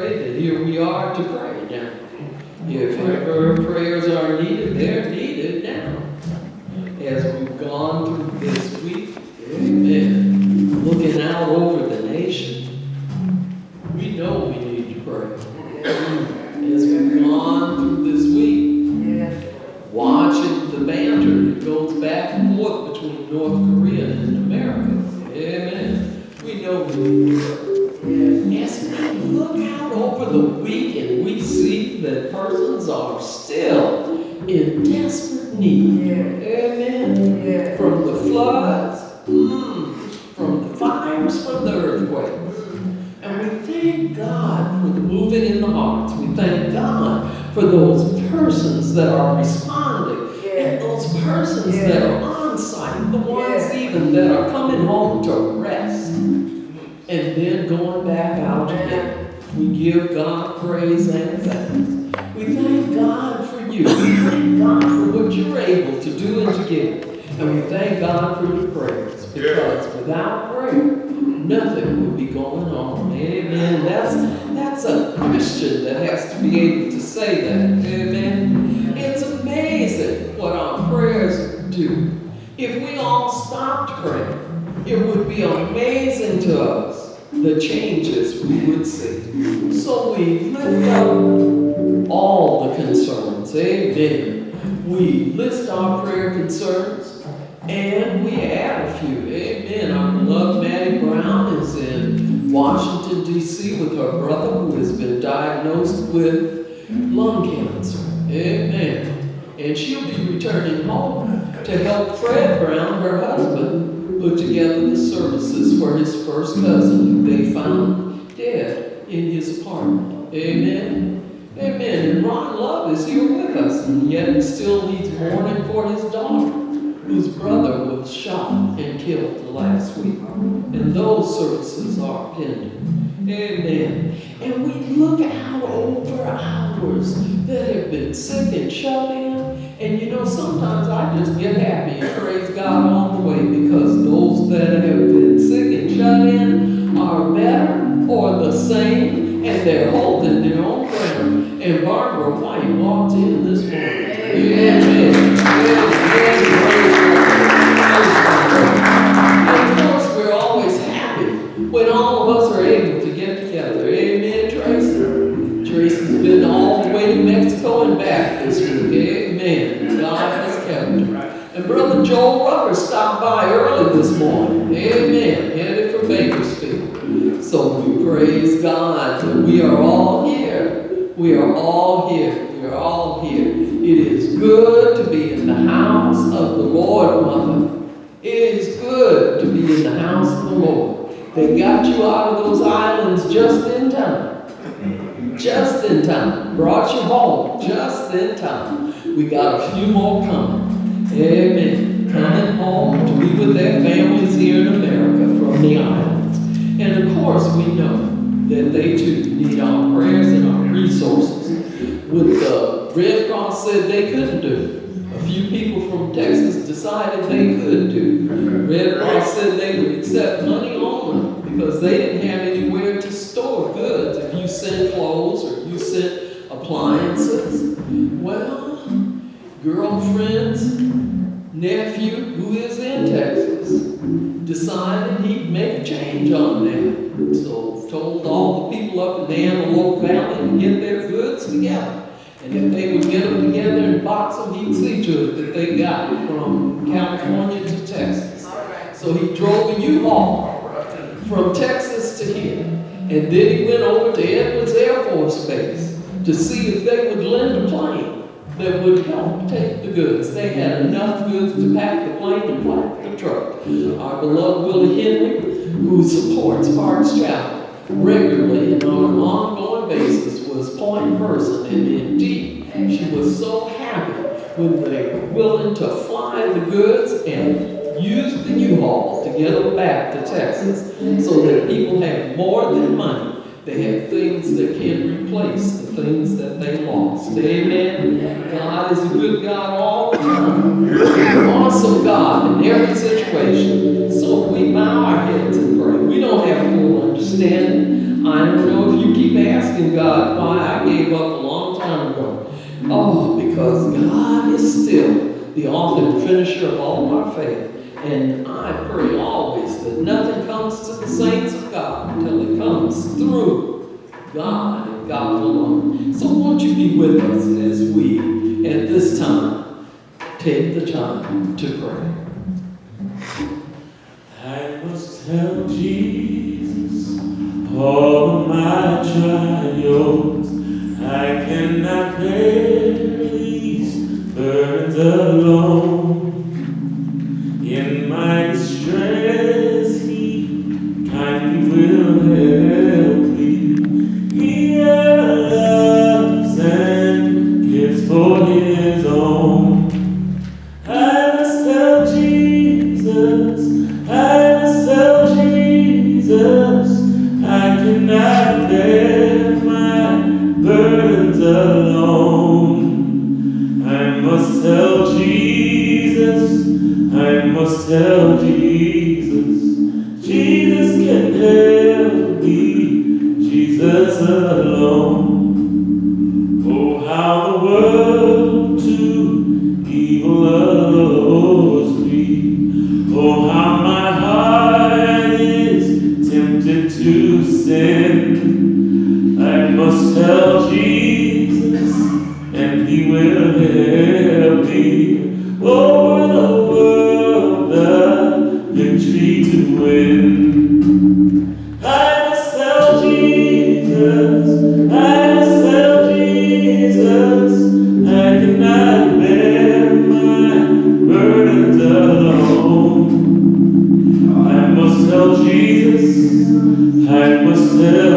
pray that here we are to pray now. If ever prayers are needed, they're needed now. As we've gone through this week, amen, looking out over the nation, we know we need to pray. As we've gone through this week, watching the banter that goes back and forth between North Korea and America, amen, we know we need to pray. As we look out over the week and we see that persons are still in desperate need, amen, from the floods, from the fires, from the earthquakes. And we thank God for the moving in the hearts. We thank God for those persons that are responding, and those persons that are on site, the ones even that are coming home to rest, and then going back out again. We give God praise and thanks. We thank God for you. We thank God for what you're able to do and to give. And we thank God for your prayers. Because without prayer, nothing would be going on. Amen. That's a Christian that has to be able to say that. Amen. It's amazing what our prayers do. If we all stopped praying, it would be amazing to us the changes we would see. So we lift up all the concerns. Amen. We list our prayer concerns and we add a few. Amen. Our beloved Maddie Brown is in Washington, D.C. with her brother who has been diagnosed with lung cancer. Amen. And she'll be returning home to help Fred Brown, her husband, put together the services for his first cousin who they found dead in his apartment. Amen. Amen. And Ron Love is here with us, and yet he still needs mourning for his daughter, whose brother was shot and killed last week. And those services are pending. Amen. And we look out over ours that have been sick and shut in. And you know, sometimes I just get happy and praise God all the way, because those that have been sick and shut in are better or the same, and they're holding their own ground. And Barbara White walked in this morning. Amen. And of course, we're always happy when all of us are able to get together. Amen, Tracy. Tracy's been all the way to Mexico and back this week. Amen. God has kept her. And Brother Joel Rucker stopped by early this morning. Amen. Headed for Bakersfield. So we praise God that we are all here. We are all here. We are all here. It is good to be in the house of the Lord, Mother. It is good to be in the house of the Lord. They got you out of those islands just in time. Just in time. Brought you home just in time. We got a few more coming. Amen. Coming home to be with their families here in America from the islands. And of course we know that they too need our prayers and our resources. What the Red Cross said they couldn't do, a few people from Texas decided they could do. Red Cross said they would accept money only because they didn't have anywhere to store goods. If you sent clothes or you sent appliances, well, girlfriend's nephew, who is in Texas, decided he'd make a change on that. So told all the people up in the Antelope Valley to get their goods together. And if they would get them together and box them, he'd see to it that they got from California to Texas. So he drove a U-Haul from Texas to here. And then he went over to Edwards Air Force Base to see if they would lend a plane that would help take the goods. They had enough goods to pack the plane and pack the truck. Our beloved Willie Henry, who supports Parks Chapel regularly and on an ongoing basis, was point person. And indeed, she was so happy when they were willing to fly the goods and use the U-Haul to get them back to Texas so that people have more than money. They have things that can replace the things that they lost. Amen. God is a good God all the time. An awesome God in every situation. So we bow our heads and pray. We don't have full understanding I don't know if you keep asking God why I gave up a long time ago. Oh, because God is still the author and finisher of all of our faith. And I pray always that nothing comes to the saints of God until it comes through God and God alone. So won't you be with us as we, at this time, take the time to pray. I must tell Jesus all of my trials. I cannot bear these burdens alone. In my distress, He kindly will help me. He loves and cares for His own. I must tell Jesus, I must tell Jesus, I cannot bear my burdens alone. I must tell Jesus, I must tell Jesus, Jesus can help me, Jesus alone. Oh, how the world to evil allures me. Oh, how my heart is tempted to sin. I must tell Jesus, and He will help me. Over the world, the victory to win. I must tell Jesus, I must tell Jesus, I cannot bear my burdens alone. I must tell Jesus, I must tell